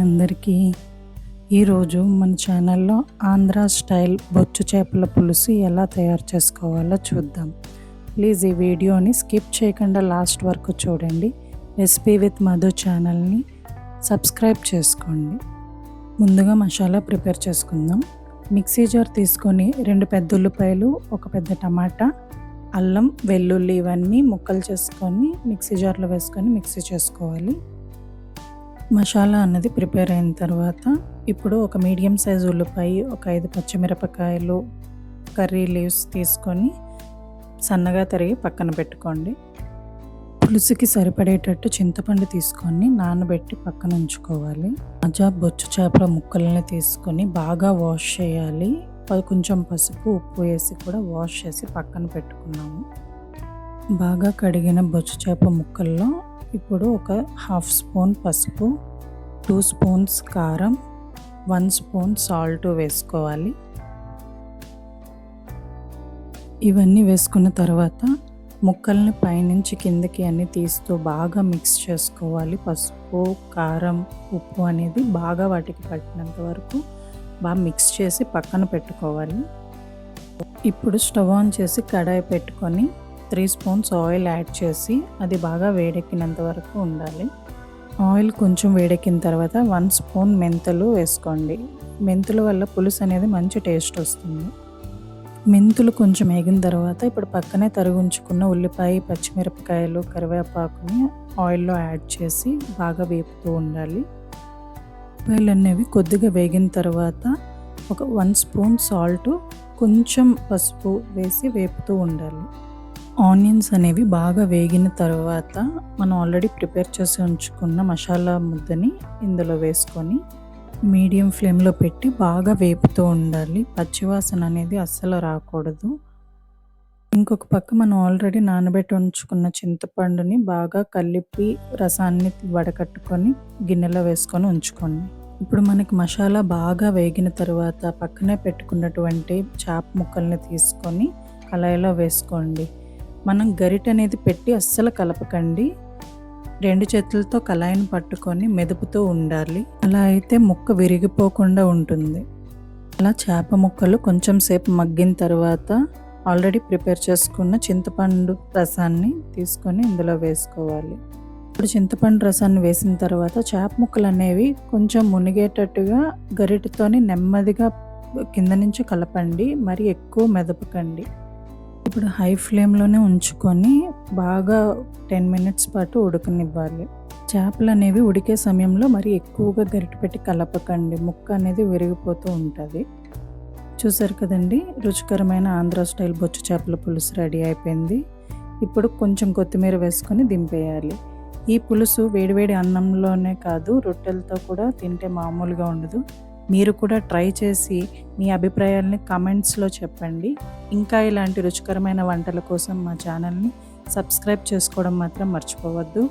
అందరికీ. ఈరోజు మన ఛానల్లో ఆంధ్ర స్టైల్ బొచ్చు చేపల పులుసు ఎలా తయారు చేసుకోవాలో చూద్దాం. ప్లీజ్ ఈ వీడియోని స్కిప్ చేయకుండా లాస్ట్ వరకు చూడండి. రెసిపీ విత్ మధు ఛానల్ని సబ్స్క్రైబ్ చేసుకోండి. ముందుగా మసాలా ప్రిపేర్ చేసుకుందాం. మిక్సీ జార్ తీసుకొని 2 పెద్ద ఉల్లిపాయలు, 1 పెద్ద టమాటా, అల్లం, వెల్లుల్లి ఇవన్నీ ముక్కలు చేసుకొని మిక్సీ జార్లో వేసుకొని మిక్సీ చేసుకోవాలి. మసాలా అన్నది ప్రిపేర్ అయిన తర్వాత ఇప్పుడు ఒక మీడియం సైజు ఉల్లిపాయ, ఒక 5 పచ్చిమిరపకాయలు, కర్రీ లీవ్స్ తీసుకొని సన్నగా తరిగి పక్కన పెట్టుకోండి. పులుసుకి సరిపడేటట్టు చింతపండు తీసుకొని నానబెట్టి పక్కన ఉంచుకోవాలి. తాజా బొచ్చు చేపల ముక్కల్ని తీసుకొని బాగా వాష్ చేయాలి. కొంచెం పసుపు, ఉప్పు వేసి కూడా వాష్ చేసి పక్కన పెట్టుకున్నాము. బాగా కడిగిన బొచ్చు చేప ముక్కల్లో ఇప్పుడు ఒక 1/2 స్పూన్ పసుపు, 2 స్పూన్స్ కారం, 1 స్పూన్ సాల్ట్ వేసుకోవాలి. ఇవన్నీ వేసుకున్న తర్వాత ముక్కల్ని పైనుంచి కిందకి అన్ని తీస్తూ బాగా మిక్స్ చేసుకోవాలి. పసుపు, కారం, ఉప్పు అనేది బాగా వాటికి పట్టినంత వరకు బాగా మిక్స్ చేసి పక్కన పెట్టుకోవాలి. ఇప్పుడు స్టవ్ ఆన్ చేసి కడాయి పెట్టుకొని 3 స్పూన్స్ ఆయిల్ యాడ్ చేసి అది బాగా వేడెక్కినంత వరకు ఉండాలి. ఆయిల్ కొంచెం వేడెక్కిన తర్వాత 1 స్పూన్ మెంతులు వేసుకోండి. మెంతుల వల్ల పులుసు అనేది మంచి టేస్ట్ వస్తుంది. మెంతులు కొంచెం వేగిన తర్వాత ఇప్పుడు పక్కనే తరుగుంచుకున్న ఉల్లిపాయ, పచ్చిమిరపకాయలు, కరివేపాకుని ఆయిల్లో యాడ్ చేసి బాగా వేపుతూ ఉండాలి. ఉల్లిపాయలు అనేవి కొద్దిగా వేగిన తర్వాత ఒక 1 స్పూన్ సాల్ట్, కొంచెం పసుపు వేసి వేపుతూ ఉండాలి. ఆనియన్స్ అనేవి బాగా వేగిన తర్వాత మనం ఆల్రెడీ ప్రిపేర్ చేసి ఉంచుకున్న మసాలా ముద్దని ఇందులో వేసుకొని మీడియం ఫ్లేమ్లో పెట్టి బాగా వేపుతూ ఉండాలి. పచ్చివాసన అనేది అస్సలు రాకూడదు. ఇంకొక పక్క మనం ఆల్రెడీ నానబెట్టి ఉంచుకున్న చింతపండుని బాగా కలిపి రసాన్ని వడకట్టుకొని గిన్నెలో వేసుకొని ఉంచుకోండి. ఇప్పుడు మనకి మసాలా బాగా వేగిన తర్వాత పక్కనే పెట్టుకున్నటువంటి చేప ముక్కల్ని తీసుకొని కళాయిలో వేసుకోండి. మనం గరిటె అనేది పెట్టి అస్సలు కలపకండి. 2 చేతులతో కళాయిని పట్టుకొని మెదుపుతూ ఉండాలి. అలా అయితే ముక్క విరిగిపోకుండా ఉంటుంది. అలా చేప ముక్కలు కొంచెం సేపు మగ్గిన తర్వాత ఆల్రెడీ ప్రిపేర్ చేసుకున్న చింతపండు రసాన్ని తీసుకొని ఇందులో వేసుకోవాలి. ఇప్పుడు చింతపండు రసాన్ని వేసిన తర్వాత చేప ముక్కలు అనేవి కొంచెం మునిగేటట్టుగా గరిటెతోని నెమ్మదిగా కింద నుంచి కలపండి. మరి ఎక్కువ మెదపకండి. ఇప్పుడు హై ఫ్లేమ్లోనే ఉంచుకొని బాగా 10 మినిట్స్ పాటు ఉడకనివ్వాలి. చేపలు అనేవి ఉడికే సమయంలో మరి ఎక్కువగా గరిటె పెట్టి కలపకండి. ముక్క అనేది విరిగిపోతూ ఉంటుంది. చూసారు కదండి, రుచికరమైన ఆంధ్ర స్టైల్ బొచ్చు చేపల పులుసు రెడీ అయిపోయింది. ఇప్పుడు కొంచెం కొత్తిమీర వేసుకొని దింపేయాలి. ఈ పులుసు వేడివేడి అన్నంలోనే కాదు, రొట్టెలతో కూడా తింటే మామూలుగా ఉండదు. మీరు కూడా ట్రై చేసి మీ అభిప్రాయాలని కామెంట్స్లో చెప్పండి. ఇంకా ఇలాంటి రుచికరమైన వంటల కోసం మా ఛానల్ని సబ్స్క్రైబ్ చేసుకోవడం మాత్రం మర్చిపోవద్దు.